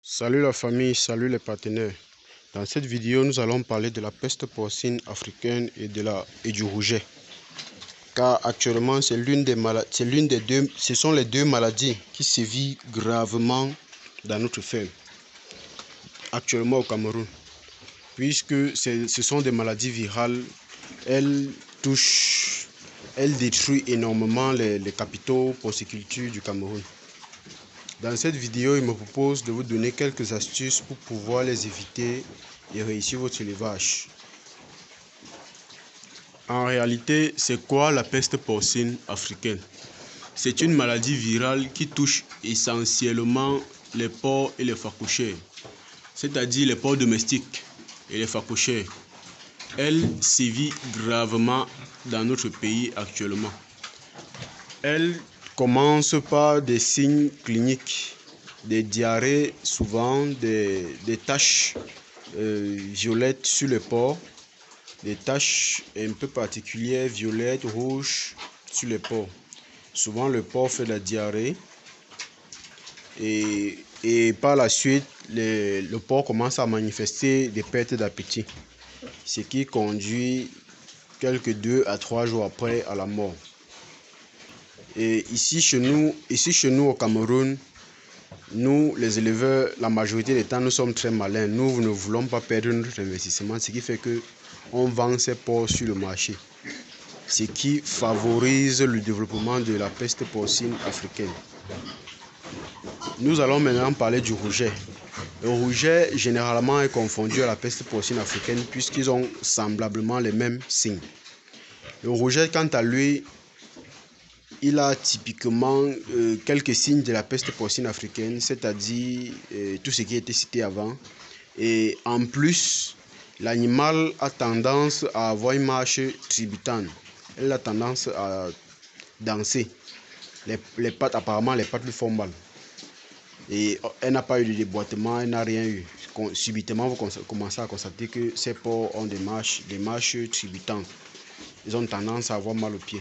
Salut la famille, salut les partenaires. Dans cette vidéo, nous allons parler de la peste porcine africaine et du rouget. Car actuellement, ce sont les deux maladies qui sévissent gravement dans notre ferme. Actuellement au Cameroun. Puisque ce sont des maladies virales, elles détruisent énormément les capitaux porciculture du Cameroun. Dans cette vidéo, il me propose de vous donner quelques astuces pour pouvoir les éviter et réussir votre élevage. En réalité, c'est quoi la peste porcine africaine? C'est une maladie virale qui touche essentiellement les porcs et les phacochères, c'est-à-dire les porcs domestiques et les phacochères. Elle sévit gravement dans notre pays actuellement. Elle commence par des signes cliniques, des diarrhées, souvent des taches violettes sur le porc, des taches un peu particulières, violettes, rouges sur le porc. Souvent le porc fait de la diarrhée et par la suite le porc commence à manifester des pertes d'appétit, ce qui conduit quelques 2 à 3 jours après à la mort. Et ici chez nous au Cameroun, nous les éleveurs, la majorité des temps, nous sommes très malins. Nous ne voulons pas perdre notre investissement, ce qui fait que on vend ces porcs sur le marché, ce qui favorise le développement de la peste porcine africaine. Nous allons maintenant parler du rouget. Le rouget généralement est confondu à la peste porcine africaine puisqu'ils ont semblablement les mêmes signes. Le rouget, quant à lui, il a typiquement quelques signes de la peste porcine africaine, c'est-à-dire tout ce qui a été cité avant. Et en plus, l'animal a tendance à avoir une marche tributante. Elle a tendance à danser. Les pattes, apparemment, les pattes lui font mal. Et elle n'a pas eu de déboîtement, elle n'a rien eu. Subitement, vous commencez à constater que ces porcs ont des marches tributantes. Ils ont tendance à avoir mal aux pieds.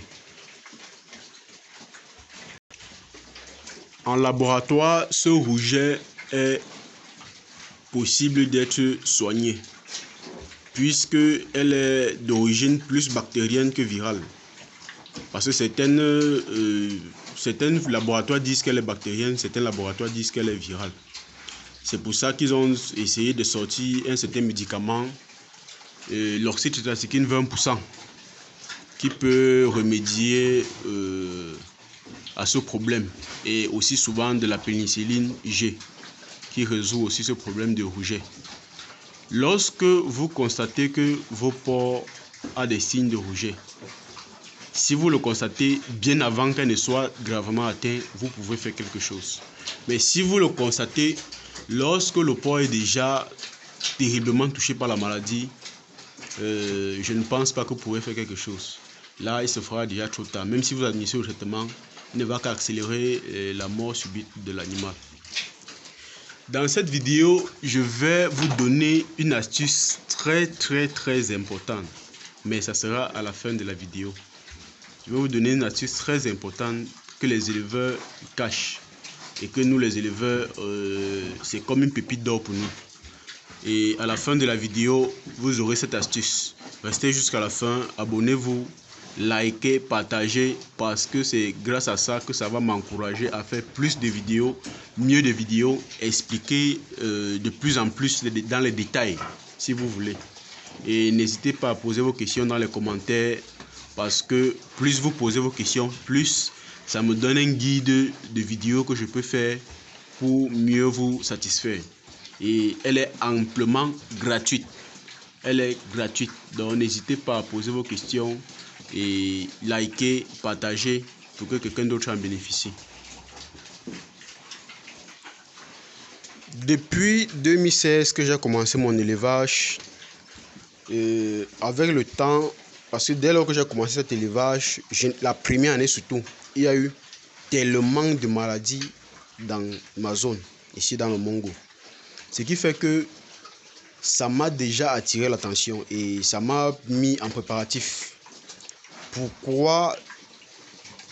En laboratoire, ce rouget est possible d'être soigné puisqu'elle est d'origine plus bactérienne que virale. Parce que certains laboratoires disent qu'elle est bactérienne, certains laboratoires disent qu'elle est virale. C'est pour ça qu'ils ont essayé de sortir un certain médicament, l'oxytétracycline 20%, qui peut remédier à ce problème, et aussi souvent de la pénicilline G qui résout aussi ce problème de rouget. Lorsque vous constatez que vos porcs ont des signes de rouget, si vous le constatez bien avant qu'elle ne soit gravement atteinte, vous pouvez faire quelque chose. Mais si vous le constatez lorsque le porc est déjà terriblement touché par la maladie, je ne pense pas que vous pourrez faire quelque chose. Là, il se fera déjà trop tard. Même si vous administrez le traitement, il ne va qu'accélérer la mort subite de l'animal. Dans cette vidéo, je vais vous donner une astuce très importante. Mais ça sera à la fin de la vidéo. Je vais vous donner une astuce très importante que les éleveurs cachent. Et que nous, les éleveurs, c'est comme une pépite d'or pour nous. Et à la fin de la vidéo, vous aurez cette astuce. Restez jusqu'à la fin, abonnez-vous, likez, partagez, parce que c'est grâce à ça que ça va m'encourager à faire plus de vidéos, mieux de vidéos, expliquer de plus en plus dans les détails, si vous voulez. Et n'hésitez pas à poser vos questions dans les commentaires, parce que plus vous posez vos questions, plus ça me donne un guide de vidéos que je peux faire pour mieux vous satisfaire. Et elle est amplement gratuite. Elle est gratuite. Donc n'hésitez pas à poser vos questions et liker, partager pour que quelqu'un d'autre en bénéficie. Depuis 2016 que j'ai commencé mon élevage, avec le temps, parce que dès lors que j'ai commencé cet élevage, la première année surtout, il y a eu tellement de maladies dans ma zone, ici dans le Mongo. Ce qui fait que ça m'a déjà attiré l'attention et ça m'a mis en préparatif. Pourquoi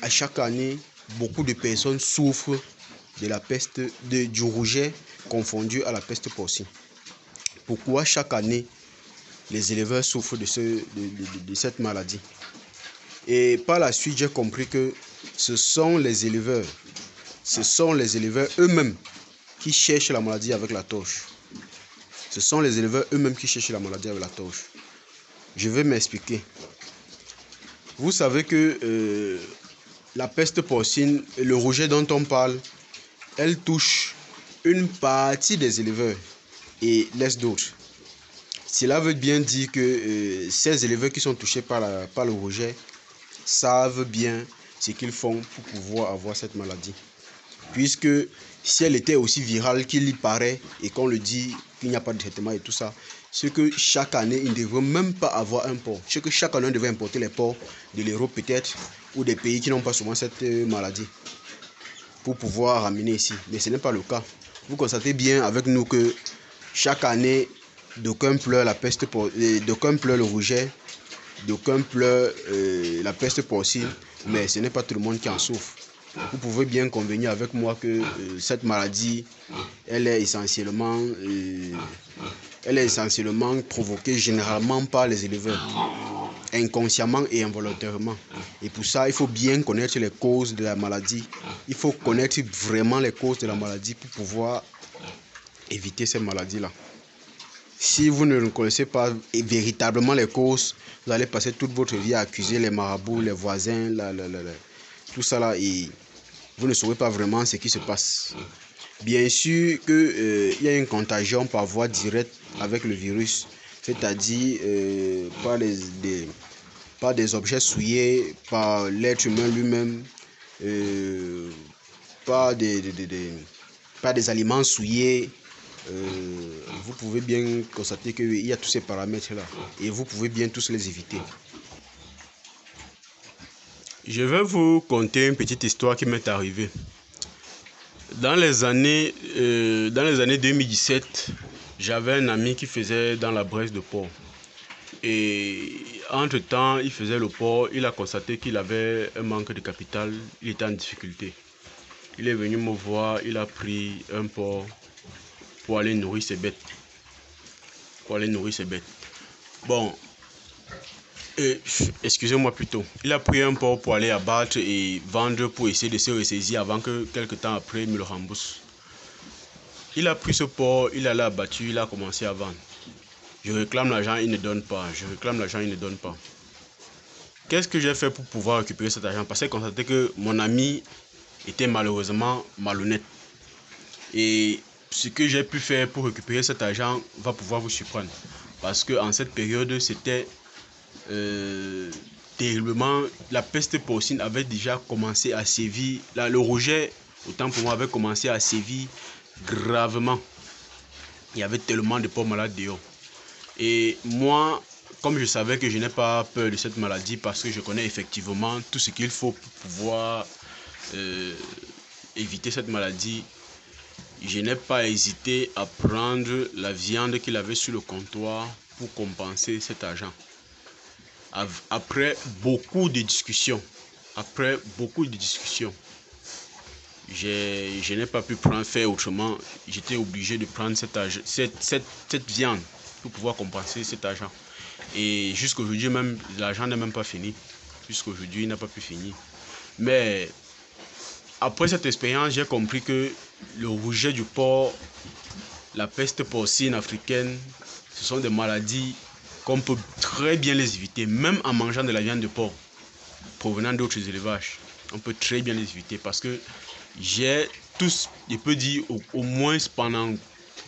à chaque année, beaucoup de personnes souffrent de la peste du rouget confondue à la peste porcine. Pourquoi chaque année les éleveurs souffrent de cette maladie? Et par la suite, j'ai compris que ce sont les éleveurs eux-mêmes qui cherchent la maladie avec la torche. Ce sont les éleveurs eux-mêmes qui cherchent la maladie avec la torche. Je vais m'expliquer. Vous savez que la peste porcine, le rouget dont on parle, elle touche une partie des éleveurs et laisse d'autres. Cela veut bien dire que ces éleveurs qui sont touchés par le rouget savent bien ce qu'ils font pour pouvoir avoir cette maladie. Puisque si elle était aussi virale qu'il y paraît et qu'on le dit qu'il n'y a pas de traitement et tout ça, c'est que chaque année, ils ne devraient même pas avoir un porc. C'est que chaque année, on devrait importer les porcs de l'Europe peut-être ou des pays qui n'ont pas souvent cette maladie pour pouvoir ramener ici. Mais ce n'est pas le cas. Vous constatez bien avec nous que chaque année, d'aucuns pleurent la peste, d'aucuns pleurent le rouget, d'aucuns pleurent la peste porcine, mais ce n'est pas tout le monde qui en souffre. Vous pouvez bien convenir avec moi que cette maladie, elle est essentiellement provoquée généralement par les éleveurs, inconsciemment et involontairement. Et pour ça, il faut bien connaître les causes de la maladie. Il faut connaître vraiment les causes de la maladie pour pouvoir éviter cette maladie-là. Si vous ne connaissez pas véritablement les causes, vous allez passer toute votre vie à accuser les marabouts, les voisins, tout ça là, et vous ne saurez pas vraiment ce qui se passe. Bien sûr qu'il y a une contagion par voie directe avec le virus, c'est-à-dire par des objets souillés, par l'être humain lui-même, par des aliments souillés. Vous pouvez bien constater qu'il y a tous ces paramètres-là et vous pouvez bien tous les éviter. Je vais vous conter une petite histoire qui m'est arrivée. Dans les années 2017, j'avais un ami qui faisait dans la Bresse de porc. Et entre-temps, il faisait le porc, il a constaté qu'il avait un manque de capital, il était en difficulté. Il est venu me voir, il a pris un porc pour aller nourrir ses bêtes. Bon, excusez-moi plutôt. Il a pris un porc pour aller abattre et vendre pour essayer de se ressaisir avant que quelque temps après il me le rembourse. Il a pris ce porc, il allait abattu, il a commencé à vendre. Je réclame l'argent, il ne donne pas. Qu'est-ce que j'ai fait pour pouvoir récupérer cet argent? Parce que j'ai constaté que mon ami était malheureusement malhonnête. Et ce que j'ai pu faire pour récupérer cet argent va pouvoir vous surprendre. Parce qu'en cette période, c'était terriblement, la peste porcine avait déjà commencé à sévir. Là, le rouget, autant pour moi, avait commencé à sévir gravement. Il y avait tellement de porcs malades dehors. Et moi, comme je savais que je n'ai pas peur de cette maladie parce que je connais effectivement tout ce qu'il faut pour pouvoir éviter cette maladie, je n'ai pas hésité à prendre la viande qu'il avait sur le comptoir pour compenser cet argent. Après beaucoup de discussions, je n'ai pas pu faire autrement. J'étais obligé de prendre cette viande pour pouvoir compenser cet argent. Et jusqu'aujourd'hui même, l'argent n'est même pas fini. Jusqu'aujourd'hui, il n'a pas pu finir. Mais après cette expérience, j'ai compris que le rouget du porc, la peste porcine africaine, ce sont des maladies qu'on peut très bien les éviter, même en mangeant de la viande de porc provenant d'autres élevages. On peut très bien les éviter parce que je peux dire au moins pendant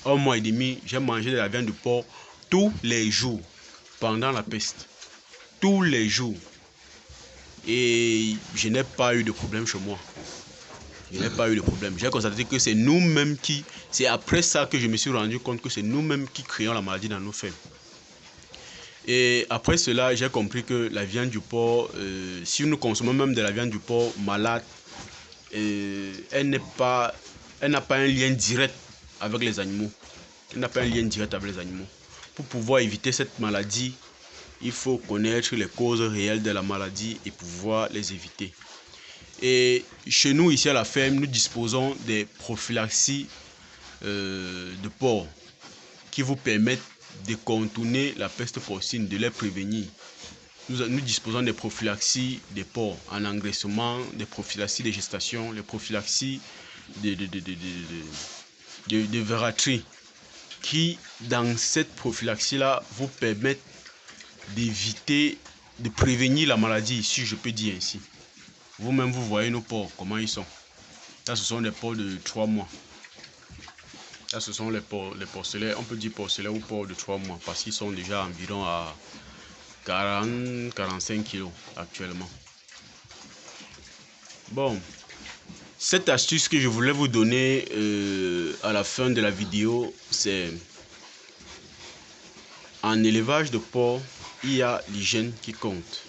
1 mois et demi, j'ai mangé de la viande de porc tous les jours pendant la peste. Tous les jours. Et je n'ai pas eu de problème chez moi. J'ai constaté que c'est nous-mêmes c'est après ça que je me suis rendu compte que c'est nous-mêmes qui créons la maladie dans nos fermes. Et après cela, j'ai compris que la viande du porc, si nous consommons même de la viande du porc malade, elle n'a pas un lien direct avec les animaux. Pour pouvoir éviter cette maladie, il faut connaître les causes réelles de la maladie et pouvoir les éviter. Et chez nous, ici à la ferme, nous disposons des prophylaxies de porc qui vous permettent de contourner la peste porcine, de les prévenir. Nous disposons des prophylaxies des porcs en engraissement, des prophylaxies de gestation, les prophylaxies de verratrie qui, dans cette prophylaxie-là, vous permettent d'éviter, de prévenir la maladie, si je peux dire ainsi. Vous-même, vous voyez nos porcs, comment ils sont. Là, ce sont des porcs de 3 mois. Là, ce sont les porcelets, on peut dire porcelets ou porcs de 3 mois, parce qu'ils sont déjà environ à 40-45 kilos actuellement. Bon, cette astuce que je voulais vous donner à la fin de la vidéo, c'est en élevage de porc, il y a l'hygiène qui compte.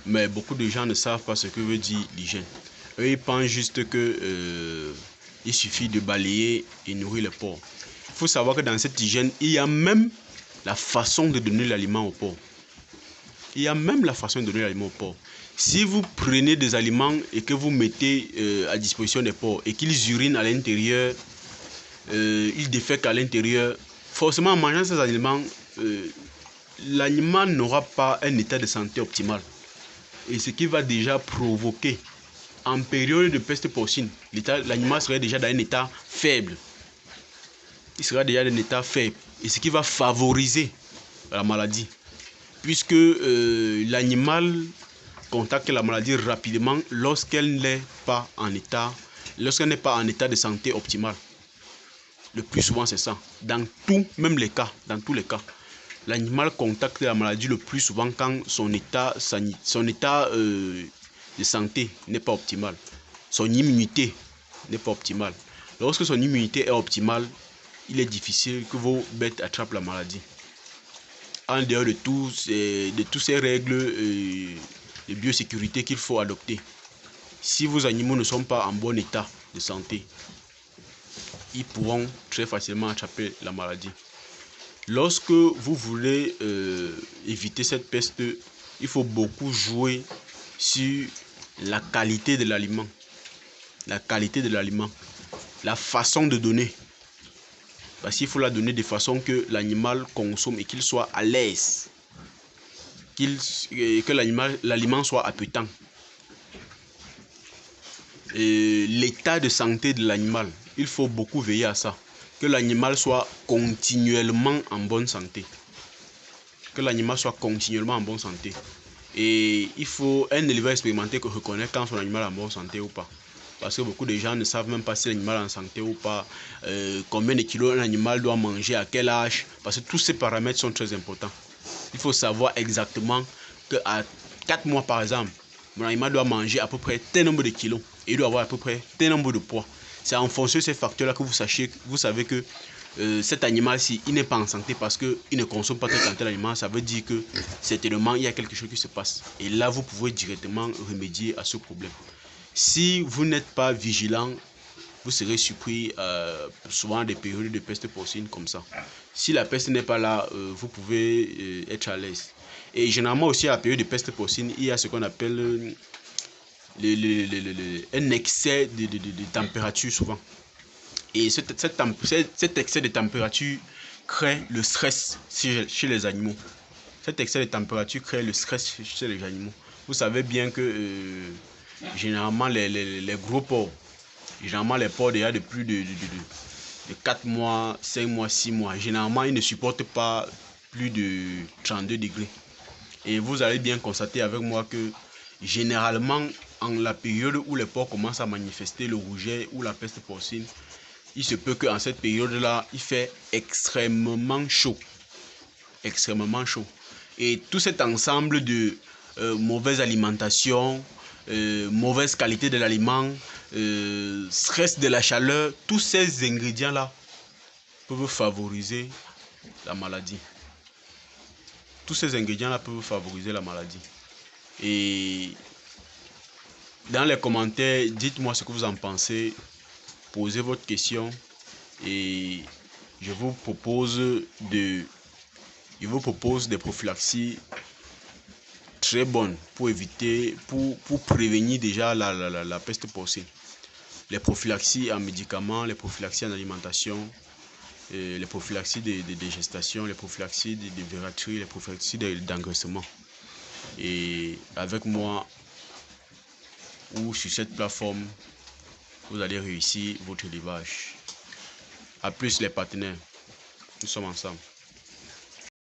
Mais beaucoup de gens ne savent pas ce que veut dire l'hygiène. Eux, ils pensent juste que il suffit de balayer et nourrir les porcs. Il faut savoir que dans cette hygiène, il y a même la façon de donner l'aliment au porc. Il y a même la façon de donner l'aliment au porc. Si vous prenez des aliments et que vous mettez à disposition des porcs et qu'ils urinent à l'intérieur, ils défèquent à l'intérieur, forcément en mangeant ces aliments, l'animal n'aura pas un état de santé optimal. Et ce qui va déjà provoquer, en période de peste porcine, l'animal serait déjà dans un état faible. Il sera déjà dans un état faible. Et ce qui va favoriser la maladie. Puisque l'animal contacte la maladie rapidement lorsqu'elle n'est pas en état de santé optimal. Le plus souvent, c'est ça. Dans tous les cas, l'animal contacte la maladie le plus souvent quand son état de santé n'est pas optimal. Son immunité n'est pas optimale. Lorsque son immunité est optimale, il est difficile que vos bêtes attrapent la maladie. En dehors de toutes ces règles de biosécurité qu'il faut adopter, si vos animaux ne sont pas en bon état de santé, ils pourront très facilement attraper la maladie. Lorsque vous voulez éviter cette peste, il faut beaucoup jouer sur la qualité de l'aliment. La qualité de l'aliment. La façon de donner. Parce qu'il faut la donner de façon que l'animal consomme et qu'il soit à l'aise. Que l'aliment soit appétant. L'état de santé de l'animal, il faut beaucoup veiller à ça. Que l'animal soit continuellement en bonne santé. Que l'animal soit continuellement en bonne santé. Et il faut un éleveur expérimenté qui reconnaît quand son animal est en bonne santé ou pas. Parce que beaucoup de gens ne savent même pas si l'animal est en santé ou pas, combien de kilos un animal doit manger, à quel âge. Parce que tous ces paramètres sont très importants. Il faut savoir exactement qu'à 4 mois par exemple, mon animal doit manger à peu près tel nombre de kilos. Et il doit avoir à peu près tel nombre de poids. C'est en fonction de ces facteurs-là que vous savez que cet animal-ci, il n'est pas en santé parce qu'il ne consomme pas tel quantité d'aliment. Ça veut dire que certainement, il y a quelque chose qui se passe. Et là, vous pouvez directement remédier à ce problème. Si vous n'êtes pas vigilant, vous serez surpris souvent des périodes de peste porcine comme ça. Si la peste n'est pas là, vous pouvez être à l'aise. Et généralement aussi à la période de peste porcine, il y a ce qu'on appelle un excès de température souvent. Et cet excès de température crée le stress chez les animaux. Cet excès de température crée le stress chez les animaux. Vous savez bien que généralement les gros porcs, généralement les porcs déjà de plus de 4 mois, 5 mois, 6 mois, généralement ils ne supportent pas plus de 32 degrés. Et vous allez bien constater avec moi que généralement en la période où les porcs commencent à manifester le rouget ou la peste porcine, il se peut qu'en cette période-là, il fait extrêmement chaud. Extrêmement chaud. Et tout cet ensemble de mauvaise alimentation, mauvaise qualité de l'aliment, stress de la chaleur, tous ces ingrédients-là peuvent favoriser la maladie. Tous ces ingrédients-là peuvent favoriser la maladie. Et dans les commentaires, dites-moi ce que vous en pensez. Posez votre question et je vous propose des prophylaxies très bonnes pour éviter, pour prévenir déjà la peste porcine. les prophylaxies en médicaments, les prophylaxies en alimentation, et les prophylaxies de gestation, les prophylaxies de verruterie, les prophylaxies d'engraissement. Et avec moi ou sur cette plateforme, vous allez réussir votre élevage. À plus les partenaires, nous sommes ensemble.